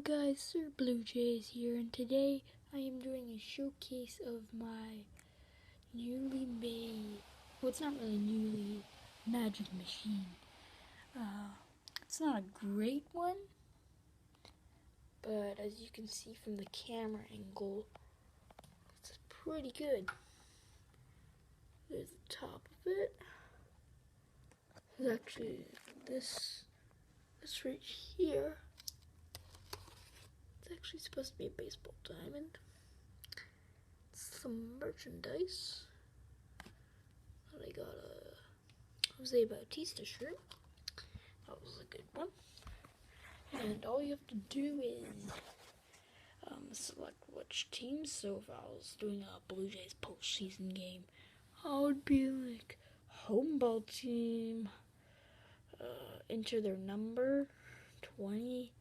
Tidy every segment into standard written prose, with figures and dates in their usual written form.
guys, Sir Blue Jays here, and today I am doing a showcase of my newly made, well, it's not really newly, magic machine. It's not a great one, but as you can see from the camera angle, it's pretty good. There's the top of it. There's actually this right here. It's actually supposed to be a baseball diamond. Some merchandise. I got a Jose Bautista shirt. That was a good one. And all you have to do is select which team. So if I was doing a Blue Jays postseason game, I would be like home ball team. Enter their number 20.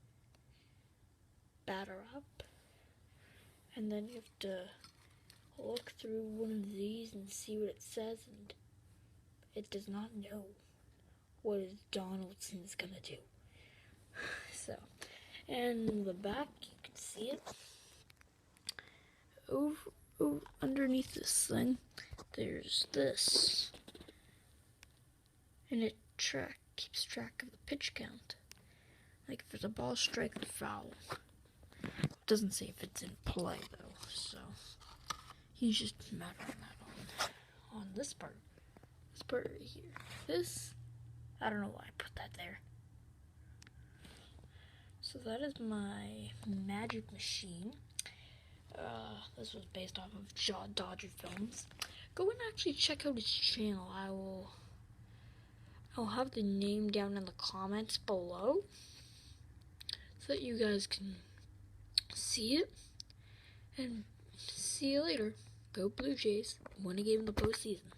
Batter up, and then you have to look through one of these and see what it says, and it does not know what Donaldson's gonna do. So, and in the back you can see it. Over underneath this thing, there's this, and it keeps track of the pitch count. Like if there's a ball, strike, or foul. Doesn't say if it's in play though, so he's just measuring that on this part right here. This, I don't know why I put that there. So that is my magic machine. This was based off of Dodger Films. Go and actually check out his channel. I'll have the name down in the comments below so that you guys can see it, and see you later. Go Blue Jays. Win a game in the postseason.